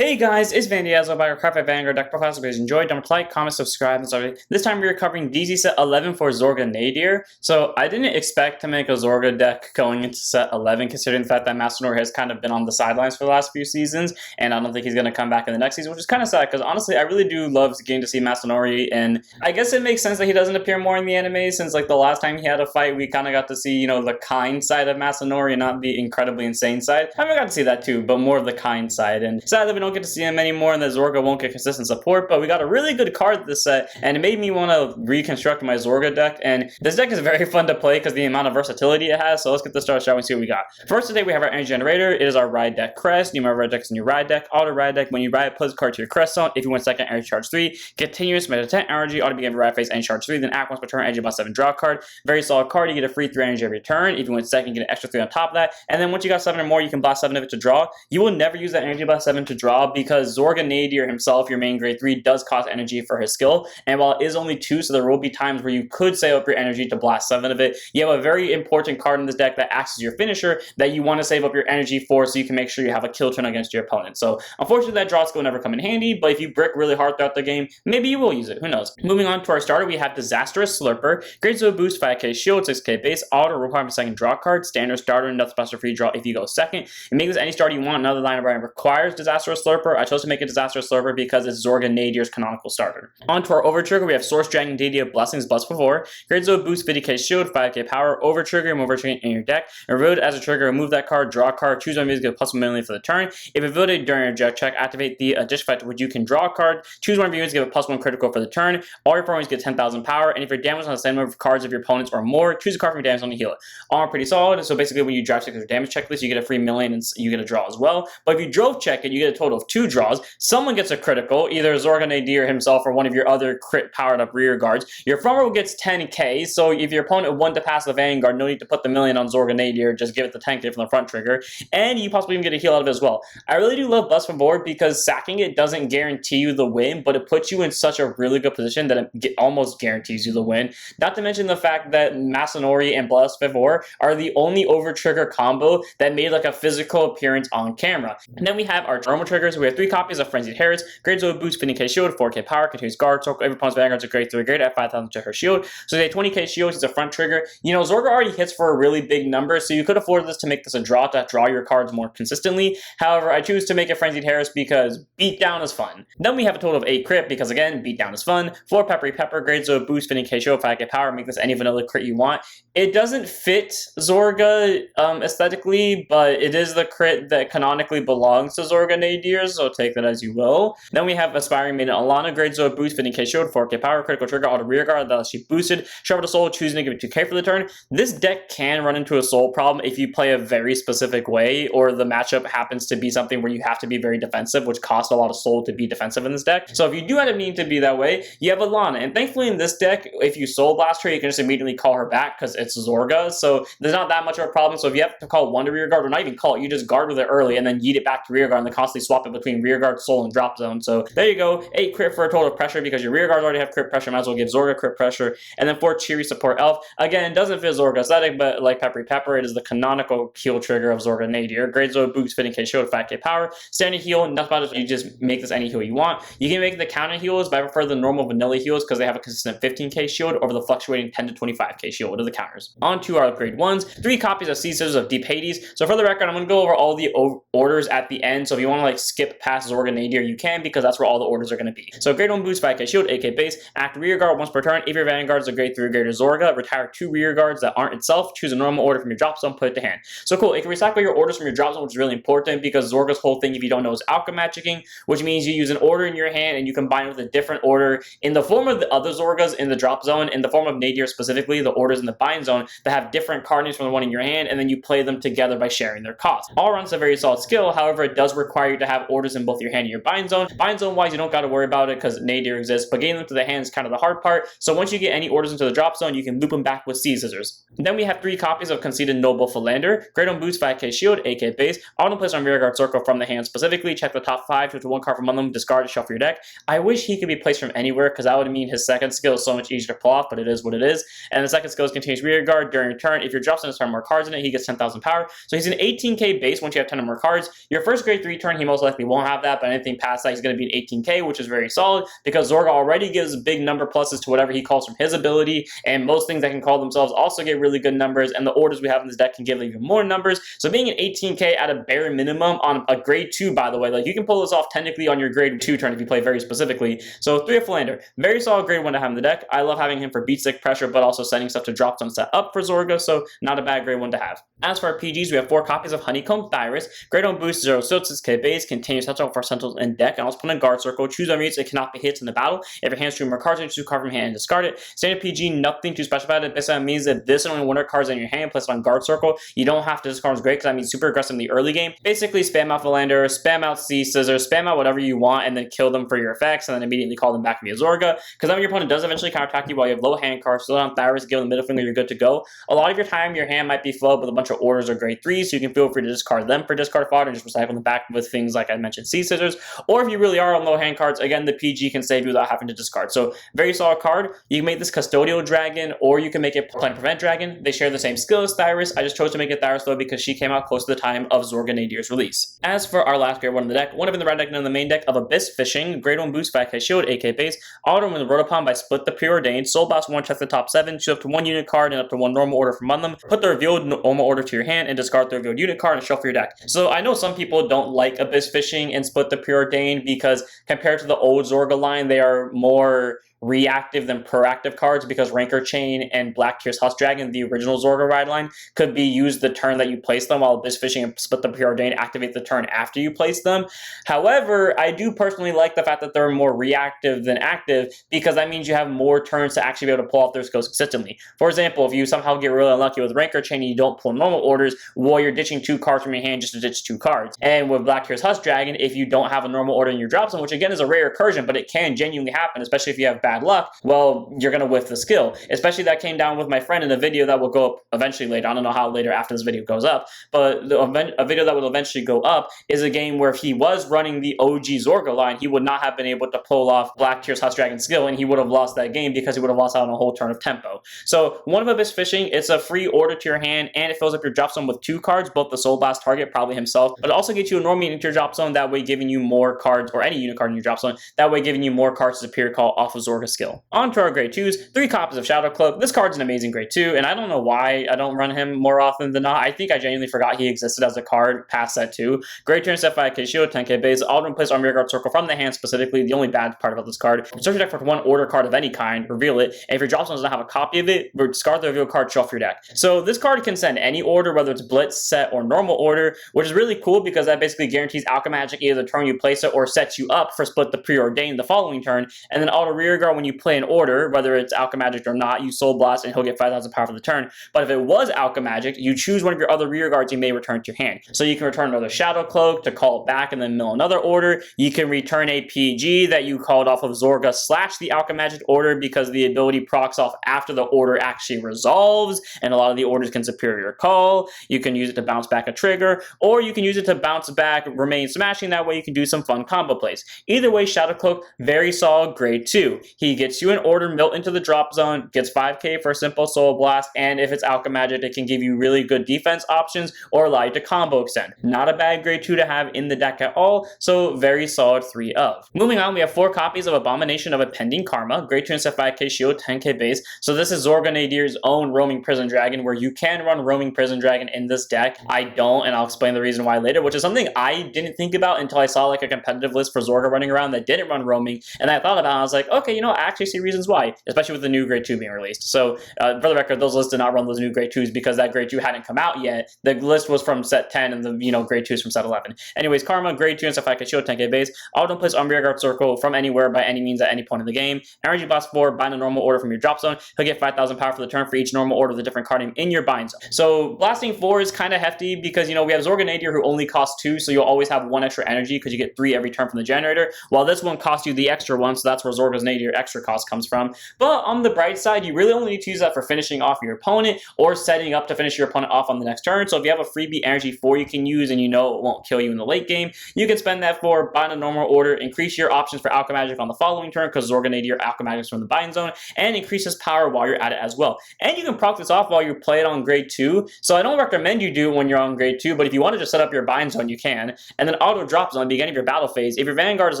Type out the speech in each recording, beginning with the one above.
Hey guys, it's Van Diaz by your Craft Vanguard deck profile. So if you guys enjoyed, don't like, comment, subscribe, and stuff. This time we're covering DZ set 11 for Zorga Nadir. So I didn't expect to make a Zorga deck going into set 11, considering the fact that Masanori has kind of been on the sidelines for the last few seasons, and I don't think he's going to come back in the next season, which is kind of sad, because honestly, I really do love getting to see Masanori, and I guess it makes sense that he doesn't appear more in the anime, since like the last time he had a fight, we kind of got to see, the kind side of Masanori and not the incredibly insane side. I haven't got to see that too, but more of the kind side, and sadly we don't get to see him anymore, and that Zorga won't get consistent support, but we got a really good card this set, and it made me want to reconstruct my Zorga deck, and this deck is very fun to play because the amount of versatility it has, so let's get this started, shall we, see what we got. First today we have our Energy Generator. It is our Ride deck crest. You remember Ride deck's in your Ride deck. Auto Ride deck, when you ride, put a card to your crest zone. If you win second, energy charge 3. Continuous, meta 10 energy, auto begin ride phase, energy charge 3, then act once per turn, energy about 7, draw a card. Very solid card. You get a free 3 energy every turn. If you win second, you get an extra 3 on top of that, and then once you got 7 or more, you can blast 7 of it to draw. You will never use that energy blast 7 to draw because Zorga Nadir himself, your main grade 3, does cost energy for his skill, and while it is only 2, so there will be times where you could save up your energy to blast 7 of it, you have a very important card in this deck that acts as your finisher that you want to save up your energy for, so you can make sure you have a kill turn against your opponent. So unfortunately that draw skill will never come in handy, but if you brick really hard throughout the game, maybe you will use it, who knows. Moving on to our starter, we have Disastrous Slurper. Great Zone boost, 5k shield, 6k base, auto requirement second draw card, standard starter, enough special free draw if you go second. You make this any starter you want. Another line of writing requires Disastrous Slurper. I chose to make it Disastrous Slurper because it's Zorga Nadir's canonical starter. On to our over trigger, we have Source Dragon Deity of Blessings, Blessed before. Great Zone boost, 50k shield, 5k power, over trigger, remove over trigger in your deck. Reveal it as a trigger, remove that card, draw a card, choose one of these, get plus 1 million for the turn. If revealed it during your deck check, activate the addition effect, which you can draw a card, choose one of your units, give a plus 1 critical for the turn. All your opponents get 10,000 power, and if you're damaged on the same number of cards of your opponents or more, choose a card from your damage zone to heal it. All are pretty solid, so basically when you drive check your damage checklist, you get a free million and you get a draw as well. But if you drove check it, you get a total of 2 draws. Someone gets a critical, either Zorga Nadir himself or one of your other crit powered up rear guards. Your front row gets 10k, so if your opponent won to pass the Vanguard, no need to put the million on Zorga Nadir, just give it the 10k from the front trigger, and you possibly even get a heal out of it as well. I really do love Blessed from board because sacking it doesn't guarantee you the win, but it puts you in such a really good position that it almost guarantees you the win. Not to mention the fact that Masanori and Blessed Vivor are the only over trigger combo that made like a physical appearance on camera. And then we have our normal triggers. We have 3 copies of Frenzied Harris, Great Zone boost, 50k shield, 4k power, continuous guard, so every opponent's Vanguard's a grade 3 grade at 5,000 to her shield. So they 20k shield, she's a front trigger. Zorga already hits for a really big number, so you could afford this to make this a draw to draw your cards more consistently. However, I choose to make it Frenzied Harris because beatdown is fun. Then we have a total of 8 crit because again, beatdown is fun. 4 Peppery Pepper, Great Zone boost, 50k shield, 5k power, make this any vanilla crit you want. It doesn't fit Zorga aesthetically, but it is the crit that canonically belongs to Zorga Nadir, so take that as you will. Then we have Aspiring Maiden Alana, Great Zone boost, 50k shield, 4k power, critical trigger, auto rear guard that she boosted, Sharp the Soul, choosing to give it 2k for the turn. This deck can run into a soul problem if you play a very specific way, or the matchup happens to be something where you have to be very defensive, which costs a lot of soul to be defensive in this deck. So if you do end up needing to be that way, you have Alana, and thankfully in this deck, if you soul blast her, you can just immediately call her back because it's Zorga, so there's not that much of a problem. So if you have to call one to rear guard, or not even call it, you just guard with it early and then yeet it back to rear guard and then constantly swap it between rear guard, soul, and drop zone. So there you go, 8 crit for a total of pressure because your rear guards already have crit pressure, might as well give Zorga crit pressure. And then 4 cheery support elf. Again, it doesn't fit Zorga aesthetic, but like Peppery Pepper, it is the canonical heal trigger of Zorga Nadir. Great Zone boost, 50k shield, 5k power, standard heal, nothing about it, you just make this any heal you want. You can make the counter heals, but I prefer the normal vanilla heals because they have a consistent 15k shield over the fluctuating 10 to 25k shield of the counters. On to our grade 1s, 3 copies of Sea Scissors of Deep Hades. So for the record, I'm going to go over all the orders at the end, so if you want to like skip past Zorga Nadir, you can, because that's where all the orders are going to be. So grade 1 boost, 5k shield, 8k base, act rear guard once per turn. If your Vanguard is a grade 3 or greater Zorga, retire 2 rear guards that aren't itself, choose a normal order from your drop zone, put it to hand. So cool, it can recycle your orders from your drop zone, which is really important because Zorga's whole thing, if you don't know, is alchemy magicking, which means you use an order in your hand and you combine it with a different order in the form of the other Zorgas in the drop zone, in the form of Nadir specifically, the orders in the bind zone that have different card names from the one in your hand, and then you play them together by sharing their cost. All around, it's a very solid skill. However, it does require you to have orders in both your hand and your bind zone. Bind zone wise, you don't got to worry about it because Nadir exists, but getting them to the hand is kind of the hard part. So once you get any orders into the drop zone, you can loop them back with Sea Scissors. Then we have 3 copies of Conceited Noble Philander, Great on boost, 5k shield, 8k base, auto place on rear guard circle from the hand specifically, check the top 5, choose 1 card from among them, discard to shuffle your deck. I wish he could be placed from anywhere because that would mean his second skill is so much easier to pull off, but it is what it is. And the second skill is continuous rear guard during your turn. If your drop zone has more cards in it, he gets 10,000 power. So he's an 18k base once you have 10 or more cards. Your first grade 3 turn, he most likely likely won't have that, but anything past that, he's going to be an 18k, which is very solid because Zorga already gives big number pluses to whatever he calls from his ability, and most things that can call themselves also get really good numbers, and the orders we have in this deck can give even more numbers. So being an 18k at a bare minimum on a grade 2, by the way, like you can pull this off technically on your grade 2 turn if you play very specifically. So 3 of Philander, very solid grade 1 to have in the deck. I love having him for beat stick pressure, but also sending stuff to drop zone set up for Zorga, so not a bad grade 1 to have. As for our PGs, we have 4 copies of Honeycomb Thyrus. Grade 1 boost, 0 silts, 6k base, continues touchdown for Sentinels in deck, and also put in a guard circle. Choose on reads, it cannot be hits in the battle. If your hands two more cards, you choose a card from your hand and discard it. Standard PG, nothing too special about it. Basically, that means that this and only one of cards in your hand, place it on guard circle. You don't have to discard, it's great because that means super aggressive in the early game. Basically, spam out Philander, spam out Sea Scissors, spam out whatever you want, and then kill them for your effects, and then immediately call them back via Zorga. Because then when your opponent does eventually counterattack you while you have low hand cards, slow down Thyrus, give them the middle finger, you're good to go. A lot of your time, your hand might be flowed with a bunch of orders or grade 3s, so you can feel free to discard them for discard fodder and just recycle them back with things like I mentioned, Sea Scissors. Or if you really are on low hand cards, again, the PG can save you without having to discard. So very solid card. You can make this Custodial Dragon, or you can make it Plan Prevent Dragon. They share the same skill as Thyrus. I just chose to make it Thyrus though because she came out close to the time of Zorga Nadir's release. As for our last grade 1 in the deck, one of in the red deck and in the main deck of Abyss Fishing, grade 1 boost, 5k shield, 8k base, auto when the Rotopon by Split the Preordained, Soul Blast 1, check the top 7, choose up to 1 unit card and up to 1 normal order from among them, put the revealed normal order to your hand and discard the revealed unit card and shuffle your deck. So I know some people don't like Abyss Fishing and Split the Preordained because compared to the old Zorga line, they are more reactive than proactive cards because Rancor Chain and Black Tear's Husk Dragon, the original Zorga ride line, could be used the turn that you place them, while Abyss Fishing and Split the Preordained activate the turn after you place them. However, I do personally like the fact that they're more reactive than active because that means you have more turns to actually be able to pull off their skills consistently. For example, if you somehow get really unlucky with Rancor Chain and you don't pull normal orders, well, you're ditching 2 cards from your hand just to ditch 2 cards. And with Black Tear's Husk Dragon, if you don't have a normal order in your drop zone, which again is a rare recursion, but it can genuinely happen, especially if you have bad luck, well, you're going to whiff the skill. Especially that came down with my friend in a video that will go up eventually later. I don't know how later after this video goes up, but a video that will eventually go up is a game where if he was running the OG Zorga line, he would not have been able to pull off Black Tear's Husk Dragon skill, and he would have lost that game because he would have lost out on a whole turn of tempo. So one of Abyss Fishing, it's a free order to your hand, and it fills up your drop zone with 2 cards, both the Soul Blast target, probably himself, but it also gets you a normal unit into your drop zone, that way giving you more cards, or any unit card in your drop zone, that way giving you more cards to superior call off of Zorga skill. On to our grade 2s, 3 copies of Shadow Cloak. This card's an amazing grade 2, and I don't know why I don't run him more often than not. I think I genuinely forgot he existed as a card past set 2. Grade 2 and set 5k shield, 10k base, auto place on rear guard circle from the hand specifically. The only bad part about this card, search your deck for 1 order card of any kind, reveal it, and if your drop zone doesn't have a copy of it, discard the reveal card, shuffle your deck. So this card can send any order, whether it's blitz, set, or normal order, which is really cool because that basically guarantees Alchemy Magic either the turn you place it or sets you up for Split the Preordained the following turn, and then auto rear guard when you play an order, whether it's Alchemy Magic or not, you Soul Blast and he'll get 5,000 power for the turn. But if it was Alchemy Magic, you choose one of your other rear guards you may return to your hand. So you can return another Shadow Cloak to call it back and then mill another order. You can return a PG that you called off of Zorga / the Alchemy Magic order because the ability procs off after the order actually resolves, and a lot of the orders can superior call. You can use it to bounce back a trigger, or you can use it to bounce back remain smashing, that way you can do some fun combo plays. Either way, Shadow Cloak, very solid grade 2. He gets you an order built into the drop zone, gets 5k for a simple Soul Blast, and if it's Alchemy Magic, it can give you really good defense options or allow you to combo extend. Not a bad grade 2 to have in the deck at all, so very solid 3 of. Moving on, we have 4 copies of Abomination of Impending Karma, grade 2 and set 5k shield, 10k base. So this is Zorga Nadir's own Roaming Prison Dragon, where you can run Roaming Prison Dragon in this deck. I don't, and I'll explain the reason why later, which is something I didn't think about until I saw like a competitive list for Zorga running around that didn't run roaming, and I thought about it, and I was like, okay, you know, I actually see reasons why, especially with the new grade 2 being released. So for the record, those lists did not run those new grade 2s because that grade 2 hadn't come out yet. The list was from set 10 and the grade 2s from set 11. Anyways, Karma, grade 2 and set 5k shield, 10k base, auto place on rear guard circle from anywhere by any means at any point in the game. Energy Blast 4, bind a normal order from your drop zone. He'll get 5,000 power for the turn for each normal order of the different card name in your bind zone. So blasting 4 is kind of hefty because, you know, we have Zorga Nadir who only costs 2, so you'll always have 1 extra energy because you get 3 every turn from the generator, while this one costs you the extra 1, so that's where Zorga's Nadir extra cost comes from. But on the bright side, you really only need to use that for finishing off your opponent or setting up to finish your opponent off on the next turn. So if you have a freebie energy 4 you can use and you know it won't kill you in the late game, you can spend that for bind a normal order, increase your options for Alchemy Magic on the following turn because Zorga Nadir Alchemy Magic from the bind zone, and increases power while you're at it as well. And you can proc this off while you play it on grade 2. So I don't recommend you do it when you're on grade 2, but if you want to just set up your bind zone, you can. And then auto drops on the beginning of your battle phase. If your Vanguard is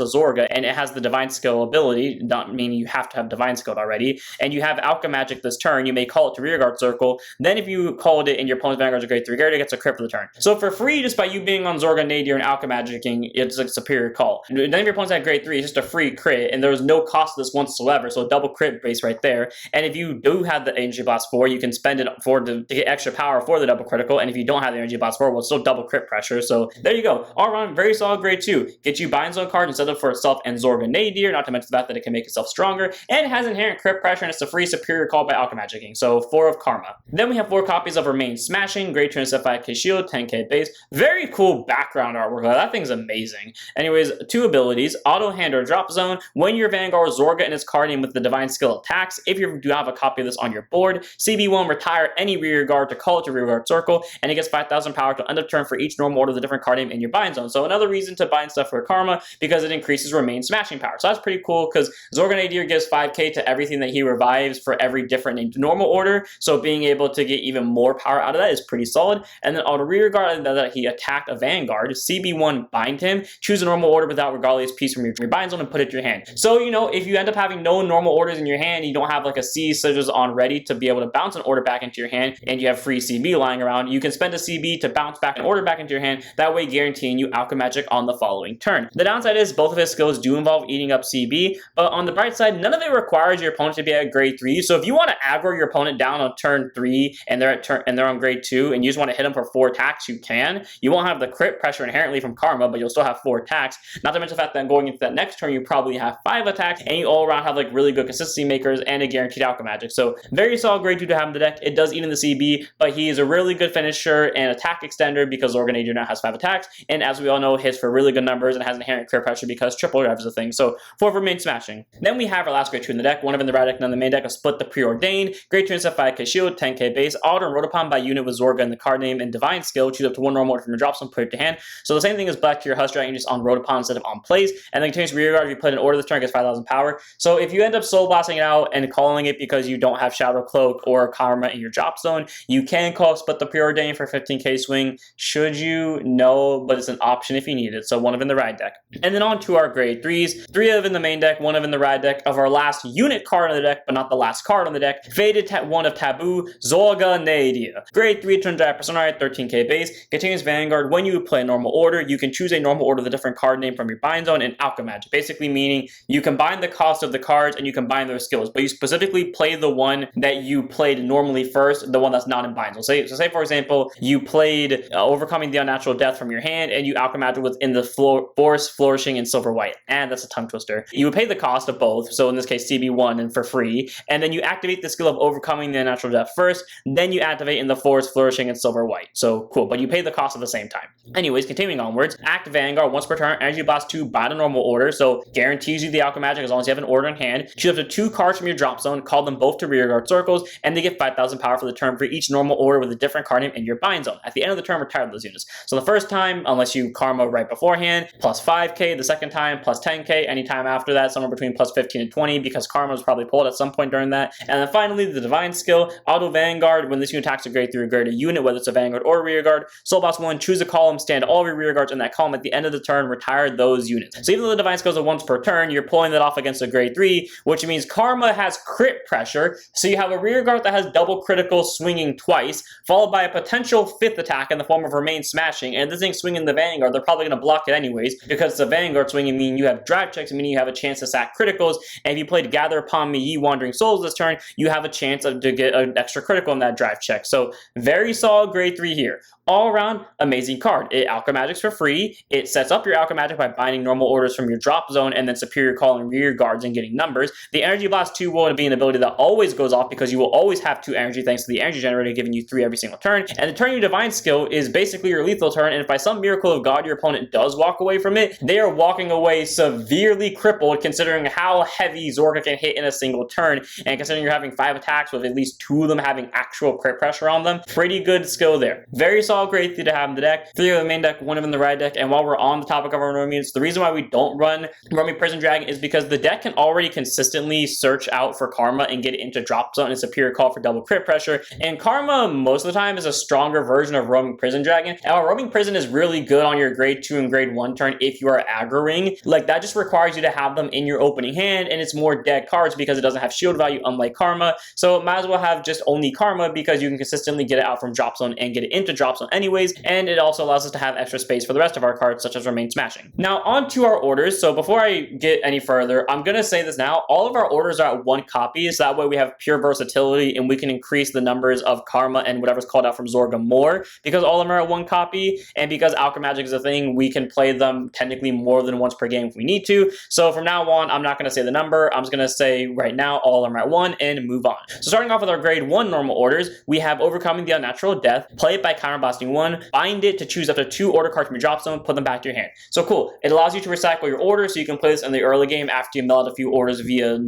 a Zorga and it has the Divine Skill ability, not meaning you have to have Divine Skilled already, and you have Alchemy Magic this turn, you may call it to Rearguard Circle. Then if you called it and your opponent's Vanguard is a grade 3 guard, it gets a crit for the turn. So for free, just by you being on Zorga Nadir and Alchemy Magicking, it's a superior call. And then if your opponent's at grade 3, it's just a free crit, and there's no cost to this whatsoever, so a double crit base right there. And if you do have the Energy Blast 4, you can spend it to get extra power for the double critical, and if you don't have the Energy Blast 4, well, it's still double crit pressure. So there you go. All around, very solid grade 2. Get you bind zone cards instead of for itself and Zorga Nadir, not to mention the fact that it can make itself stronger, and it has inherent crit pressure, and it's a free superior call by Alchemy Magicking. So 4 of Karma. Then we have 4 copies of Remain Smashing, grade 2 and 5k shield, 10k base. Very cool background artwork. That thing's amazing. Anyways, 2 abilities, auto hand or drop zone. When your Vanguard Zorga and its card name with the Divine Skill attacks, if you do have a copy of this on your board, CB1 retire any rear guard to call it to Rearguard Circle, and it gets 5,000 power to end of turn for each normal order of the different card name in your bind zone. So another reason to bind stuff for Karma, because it increases Remain Smashing power. So that's pretty cool, because Zorga Nadir gives 5k to everything that he revives for every different named normal order, so being able to get even more power out of that is pretty solid. And then auto Rearguard that he attacked a Vanguard, CB1 bind him, choose a normal order without Regalia's piece from your bind zone and put it to your hand. So, you know, if you end up having no normal orders in your hand, you don't have like a C sigils on ready to be able to bounce an order back into your hand, and you have free CB lying around, you can spend a CB to bounce back an order back into your hand, that way guaranteeing you Alchemy Magic on the following turn. The downside is both of his skills do involve eating up CB, but on the bright side, none of it requires your opponent to be at grade 3. So if you want to aggro your opponent down on turn 3 and they're on grade 2 and you just want to hit them for 4 attacks, you can. You won't have the crit pressure inherently from Karma, but you'll still have 4 attacks. Not to mention the fact that going into that next turn, you probably have 5 attacks, and you all around have like really good consistency makers and a guaranteed Alchemy Magic. So very solid grade 2 to have in the deck. It does eat in the CB, but he is a really good finisher and attack extender because Zorga Nadir now has 5 attacks, and as we all know, hits for really good numbers and has inherent crit pressure because triple drive is a thing. So 4 for Remain Smashing. Then we have our last grade 2 in the deck, one of in the right deck and on the main deck, a Split the Preordained, grade 2 and 5k shield, 10k base, auto and wrote upon by unit with Zorga and the card name and Divine Skill, choose up to 1 normal order from your drop zone, put it to hand. So the same thing as Black to your Hush Dragon, just on wrote upon instead of on plays, and then continues Rearguard if you put an order this turn, gets 5,000 power. So if you end up soul blasting it out and calling it because you don't have Shadow Cloak or Karma in your drop zone, you can call Split the Preordained for 15k swing. Should you? No, but it's an option if you need it. So 1 of in the ride deck. And then on to our grade 3s, 3 of in the main deck, 1 of in the ride deck. Of our last unit card on the deck, but not the last card on the deck, Faded 1 of Taboo, Zorga Nadir. Grade 3 turns out Personality, 13k base, continues Vanguard. When you play normal order, you can choose a normal order of the different card name from your bind zone and Alchemy Magic. Basically meaning you combine the cost of the cards and you combine their skills, but you specifically play the one that you played normally first, the one that's not in bind zone. So say for example, you played Overcoming the Unnatural Death from your hand and you Alchemy Magic within the Force, Flourishing, and Silver White. And that's a tongue twister. You would pay the cost of both, so in this case CB1 and for free, and then you activate the skill of Overcoming the Unnatural Death first, then you activate in the Force, Flourishing, and Silver White. So cool, but you pay the cost at the same time. Anyways, continuing onwards, act Vanguard once per turn, Energy Blast 2 by the normal order, so guarantees you the Alchemy Magic as long as you have an order in hand. Choose up to 2 cards from your drop zone, call them both to Rearguard Circles, and they get 5,000 power for the turn for each normal order with a different card name in your bind zone. At the end of the turn, retire those units. So the first time, unless you Karma right beforehand, plus 5k, the second time, plus 10k, anytime after that, somewhere between plus 15 and 20, because Karma was probably pulled at some point during that. And then finally, the Divine Skill, Auto Vanguard, when this unit attacks a grade 3 or greater unit, whether it's a Vanguard or a Rearguard, Soul Boss 1, choose a column, stand all of your Rearguards in that column at the end of the turn, retire those units. So even though the Divine Skill is a once per turn, you're pulling that off against a grade 3, which means Karma has crit pressure, so you have a Rearguard that has double critical swinging twice, followed by a potential 5th attack in the form of Remain Smashing, and if this thing's swinging the Vanguard, they're probably going to block it anyways, because it's a Vanguard swinging, meaning you have drive checks, meaning you have a chance to sack criticals, and if you played Gather Upon Me, Ye Wandering Souls this turn, you have a chance to get an extra critical in that drive check. So very solid grade 3 here. All around, amazing card. card. It Alchemy Magics for free. It sets up your Alchemy Magic by binding normal orders from your drop zone and then Superior Call and rear guards and getting numbers. The Energy Blast 2 will be an ability that always goes off because you will always have 2 energy thanks to the energy generator giving you 3 every single turn. And the Turn Your Divine skill is basically your lethal turn, and if by some miracle of God your opponent does walk away from it, they are walking away severely crippled considering how heavy Zorga can hit in a single turn, and considering you're having 5 attacks with at least 2 of them having actual crit pressure on them, pretty good skill there. Very solid grade 3 to have in the deck. 3 of the main deck, 1 of them in the ride deck, and while we're on the topic of our roaming units, the reason why we don't run Roaming Prison Dragon is because the deck can already consistently search out for Karma and get it into drop zone and Superior Call for double crit pressure, and Karma most of the time is a stronger version of Roaming Prison Dragon. And while Roaming Prison is really good on your grade 2 and grade 1 turn if you are aggroing, like that just requires you to have them in your opening hand, and it's more dead cards because it doesn't have shield value unlike Karma, so might as well have just only Karma because you can consistently get it out from drop zone and get it into drop zone anyways, and it also allows us to have extra space for the rest of our cards such as Remain Smashing. Now on to our orders. So before I get any further, I'm gonna say this now, all of our orders are at 1 copy, so that way we have pure versatility and we can increase the numbers of Karma and whatever's called out from Zorga more because all of them are at 1 copy, and because Alchemy Magic is a thing, we can play them technically more than once per game if we need to. So from now on, I'm not going to say the number, I'm just going to say right now all of them are at 1 and move on. So starting off with our grade 1 normal orders, we have Overcoming the Unnatural Death, play it by counterblasting 1, bind it to choose up to 2 order cards from your drop zone, put them back to your hand. So cool, it allows you to recycle your order so you can play this in the early game after you mill out a few orders via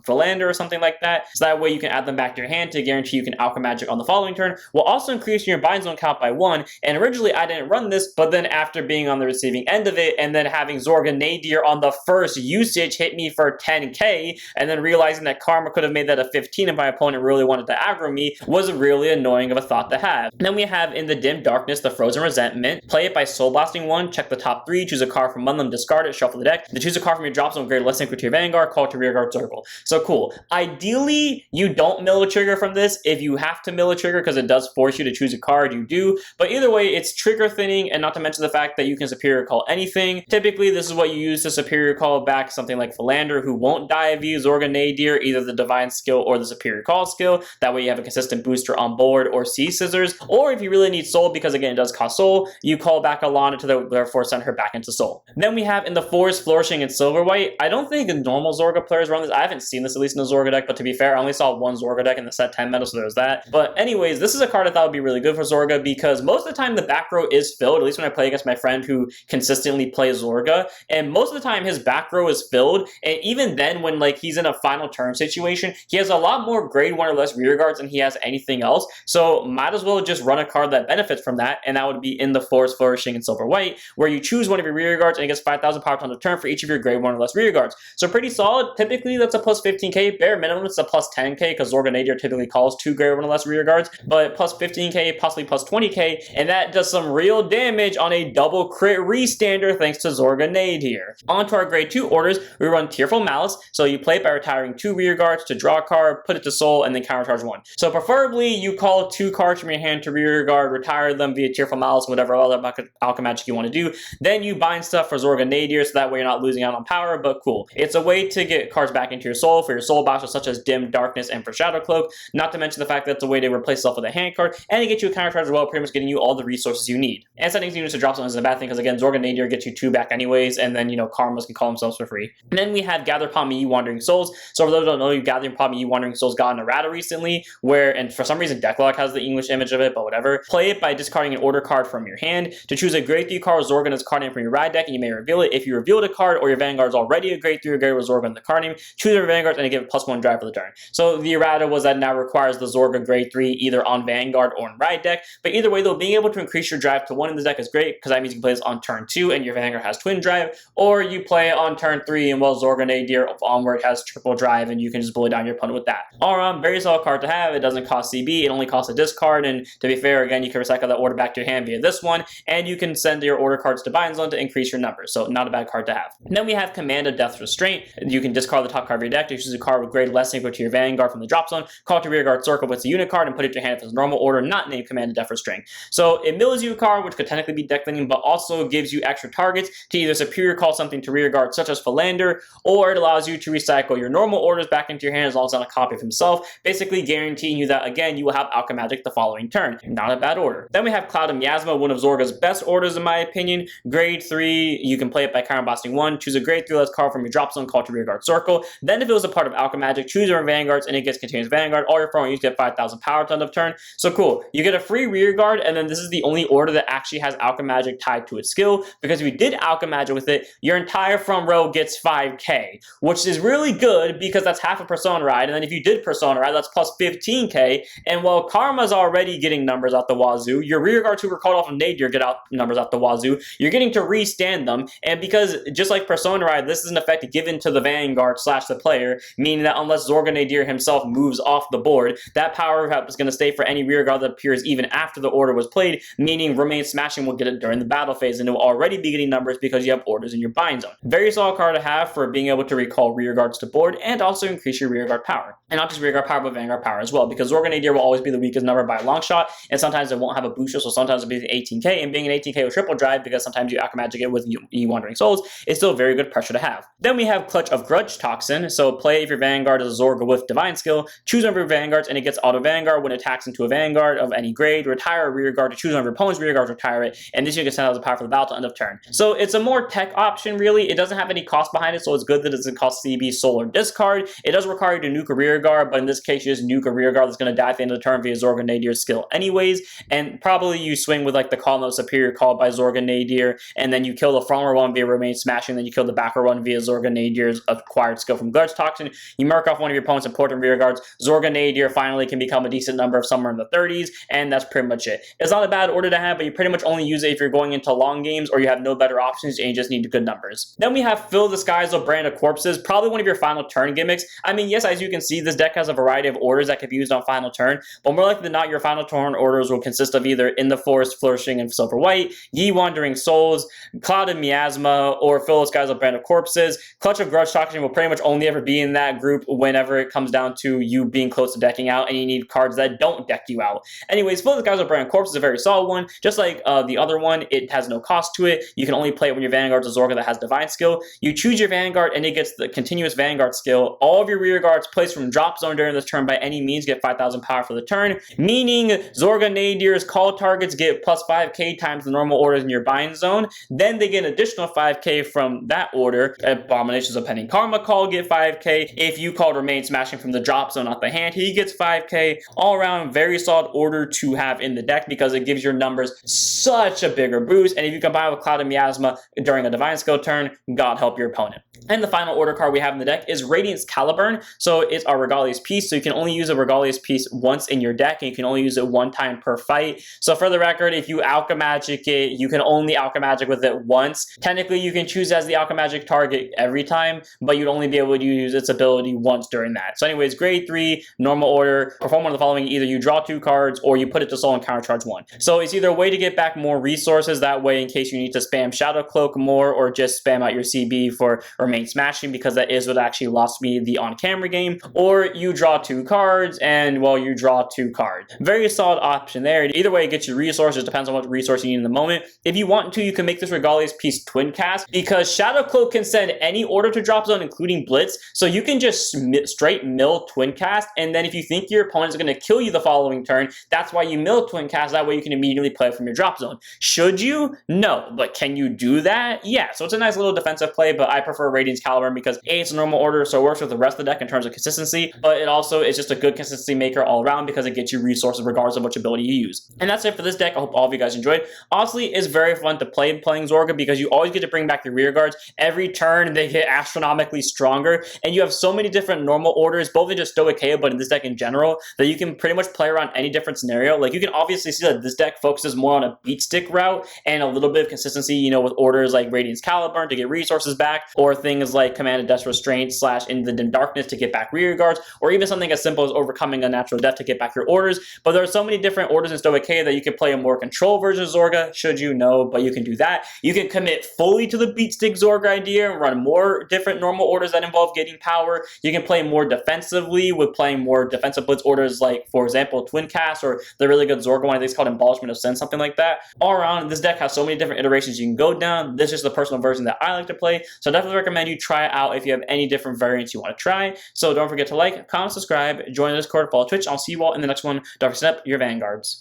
Philander or something like that, so that way you can add them back to your hand to guarantee you can Alchemy Magic on the following turn, while also increasing your bind zone count by 1. And originally I didn't run this, but then after being on the receiving end of it and then having Zorga Nadir on the first usage hit me for 10k, and then realizing that Karma could have made that a 15 if my opponent really wanted to aggro me, was really annoying of a thought to have. And then we have in the Dim Darkness the Frozen Resentment, play it by Soul Blasting 1, check the top 3, choose a card from among them, discard it, shuffle the deck, then choose a card from your drop zone, grade less equal to your Vanguard, call to rearguard circle. So cool. Ideally, you don't mill a trigger from this. If you have to mill a trigger because it does force you to choose a card, you do, but either way, it's trigger thinning, and not to mention the fact that you can Superior Call anything. Typically, this is what you use to Superior Call back something like Philander, who won't die if you use Zorga Nadir, either the Divine skill or the Superior Call skill. That way you have a consistent booster on board, or Sea Scissors, or if you really need Soul, because again, it does cost Soul, you call back Alana to therefore send her back into Soul. Then we have in the Forest Flourishing in Silver White. I don't think normal Zorga players run this. I haven't seen this at least in the Zorga deck, but to be fair, I only saw 1 Zorga deck in the set 10 meta, so there's that. But anyways, this is a card I thought would be really good for Zorga because most of the time the back row is filled, at least when I play against my friend who consistently plays Zorga, and most of the time his back row is filled, and even then when like he's in a final turn situation, he has a lot more grade 1 or less rear guards than he has anything else, so might as well just run a card that benefits from that, and that would be in the Forest Flourishing in Silver White, where you choose one of your rear guards and it gets 5,000 power on the turn for each of your grade 1 or less rear guards. So pretty solid. Typically that's a plus 15k, bare minimum it's a plus 10k because Zorga Nadir typically calls 2 grade 1 or less rear guards, but plus 15k, possibly plus 20k, and that does some real damage on a double crit restander thanks to Zorga Nadir. On to our grade 2 orders, we run Tearful Malice, so you play it by retiring 2 rear guards to draw a card, put it to Soul, and then countercharge 1. So preferably you call 2 cards from your hand to rear guard, retire them via Tearful Malice, whatever other Alchemy Magic you want to do, then you bind stuff for Zorga Nadir, so that way you're not losing out on power, but cool. It's a way to get cards back into your Soul for your Soul boxes such as Dim Darkness and for Shadow Cloak, not to mention the fact that it's a way to replace yourself with a hand card, and to get you a countercharge as well, pretty much getting you all the resources you need. And setting units to drop zone isn't a bad thing, because again, Zorga Nadir gets you 2 back anyways, and then, you know, Karmas can call themselves for free. And then we have Gather Upon Me, Ye Wandering Souls. So for those who don't know, Gather Upon Me, Ye Wandering Souls got an errata recently, where, and for some reason Decklog has the English image of it, but whatever. Play it by discarding an order card from your hand to choose a grade 3 card with Zorga as card name from your ride deck, and you may reveal it. If you revealed a card or your Vanguard is already a grade 3 or greater with Zorga in the card name, choose your Vanguard and give it +1 drive for the turn. So the errata was that now requires the Zorga grade 3 either on Vanguard or in ride deck, but either way though, being able to increase your drive to 1 in the deck is great, because that means you can play this on turn 2 and your Vanguard has twin drive, or you play it on turn 3 and well, Zorga Nadir onward has triple drive and you can just bully down your opponent with that. All around, very solid card to have. It doesn't cost CB, it only costs a discard, and to be fair, again, you can recycle that order back to your hand via this one, and you can send your order cards to Bind Zone to increase your numbers, so not a bad card to have. And then we have Command of Death's Restraint. You can discard the top card of your deck to choose a card with grade less equal to your Vanguard from the drop zone, call it to rear guard circle with a unit card, and put it to your hand if it's a normal order, not named Command of Death Restraint. So it mills you a card, which could technically be deck thinning, but also gives you extra targets to either Superior Call something to rear guard, such as Philander, or it allows you to recycle your normal orders back into your hand as long as it's on a copy of himself, basically guaranteeing you that, again, you will have Alchemy Magic the following turn. Not a bad order. Then we have Cloud of Miasma, one of of Zorga's best orders in my opinion. Grade 3, you can play it by counterblasting 1. Choose a grade 3 less card from your drop zone, call to rearguard circle. Then if it was a part of Alchemagic, choose your vanguards and it gets continuous vanguard. All your front, you get 5,000 power at the end of turn. So cool. You get a free rearguard, and then this is the only order that actually has Alchemagic tied to its skill, because if you did Alchemagic with it, your entire front row gets 5k, which is really good because that's half a Persona Ride, and then if you did Persona Ride, that's plus 15k, and while Karma's already getting numbers out the wazoo, your rearguards who were called off of Nadir get out numbers out the wazoo, you're getting to restand them, and because just like Persona Ride, this is an effect given to the vanguard / the player, meaning that unless Zorga Nadir himself moves off the board, that power up is going to stay for any rearguard that appears even after the order was played, meaning Remain Smashing will get it during the battle phase, and it will already be getting numbers because you have orders in your bind zone. Very solid card to have for being able to recall rearguards to board and also increase your rearguard power. And not just rearguard power, but vanguard power as well, because Zorga Nadir will always be the weakest number by a long shot, and sometimes it won't have a booster, so sometimes it'll be 18k, and being an 18k with triple drive, because sometimes you Alchemagic it with Wandering Souls, is still very good pressure to have. Then we have Clutch of Grudge Toxin, so play if your vanguard is a Zorga with Divine Skill, choose one of your vanguards, and it gets auto vanguard when it attacks into a vanguard of any grade, retire a rearguard to choose one of your opponent's rearguards, retire it, and this you get 10,000 power for the battle to end of turn. So it's a more tech option really, it doesn't have any cost behind it, so it's good that it doesn't cost CB, soul, or discard. It does require you to nuke a rearguard, but in this case you just nuke a rearguard that's going to die at the end of the turn via Zorga Nadir's skill anyways, and probably you swing with like the Call Note Superior called by Zorga Nadir, and then you kill the front row one via Remain Smashing, then you kill the back row one via Zorga Nadir's acquired skill from Grudge Toxin. You mark off one of your opponent's important rearguards. Zorga Nadir finally can become a decent number of somewhere in the 30s, and that's pretty much it. It's not a bad order to have, but you pretty much only use it if you're going into long games or you have no better options and you just need good numbers. Then we have Fill the Skies with Brand of Corpses, probably one of your final turn gimmicks. I mean, yes, as you can see, this deck has a variety of orders that can be used on final turn, but more likely than not, your final turn orders will consist of either In the Forest, Flourishing, and Silver White, Ye Wandering Souls, Cloud and Miasma, or Fill the Skies with Brand of Corpses. Clutch of Grudge Toxin will pretty much only ever be in that group whenever it comes down to you being close to decking out and you need cards that don't deck you out. Anyways, Fill the Skies with Brand of Corpses is a very solid one. Just like the other one, it has no cost to it. You can only play it when your Vanguard's a Zorga that has Divine Skill. You choose your Vanguard and it gets the continuous Vanguard skill. All of your rear guards placed from drop zone during this turn by any means get 5,000 power for the turn, meaning Zorga Nadir's call targets get plus 5k times the normal orders in your bind zone. Then they get an additional 5k from that order. Abominations of Pending Karma call get 5k. If you call Remain Smashing from the drop zone off the hand, he gets 5k. All around, very solid order to have in the deck because it gives your numbers such a bigger boost. And if you combine with Cloud and Miasma during a Divine Skill turn, God help your opponent. And the final order card we have in the deck is Radiance Caliburn. So it's our Regalia's Piece. So you can only use a Regalia's Piece once in your deck, and you can only use it one time per fight. So for the record, if you Alchemagic it, you can only Alchemagic with it once. Technically, you can choose as the Alchemagic target every time, but you'd only be able to use its ability once during that. So anyways, grade 3, normal order, perform one of the following. Either you draw 2 cards, or you put it to soul and countercharge 1. So it's either a way to get back more resources, that way in case you need to spam Shadow Cloak more, or just spam out your CB for Remain Smashing, because that is what actually lost me the on-camera game, or you draw 2 cards, and well, you draw 2 cards. Very solid option there. Either way, it gets you resources, depends on what resource you need in the moment. If you want to, you can make this Regalia's Piece twin cast, because Shadow Cloak can send any order to drop zone, including Blitz, so you can just straight mill twin cast, and then if you think your opponent is going to kill you the following turn, that's why you mill twin cast, that way you can immediately play from your drop zone. Should you? No, but can you do that? Yeah, so it's a nice little defensive play, but I prefer Radiance Caliburn because A, it's a normal order, so it works with the rest of the deck in terms of consistency, but it also is just a good consistency maker all around because it gets you resources regardless of which ability you use. And that's it for this deck. I hope all of you guys enjoyed. Honestly, it's very fun to play playing Zorga because you always get to bring back your rear guards. Every turn, they get astronomically stronger, and you have so many different normal orders, both in just Stoicheia, but in this deck in general, that you can pretty much play around any different scenario. Like, you can obviously see that this deck focuses more on a beat stick route and a little bit of consistency, you know, with orders like Radiance Caliburn to get resources back, or things like Command of Death's Restraint / Into the Darkness to get back rear guards, or even something as simple as Overcoming Unnatural Death to get back your orders. But there are so many different orders in Stoicheia that you can play a more control version of Zorga, should you know, but you can do that. You can commit fully to the beat stick Zorga idea and run more different normal orders that involve getting power. You can play more defensively with playing more defensive blitz orders like, for example, Twin Cast, or the really good Zorga one, I think it's called Abolishment of Sin, something like that. All around, this deck has so many different iterations you can go down. This is the personal version that I like to play, so I definitely recommend you try it out if you have any different variants you want to try. So don't forget to like, comment, subscribe, join the Discord, follow Twitch. I'll see you all in the next one. Don't forget to set up your Vanguards.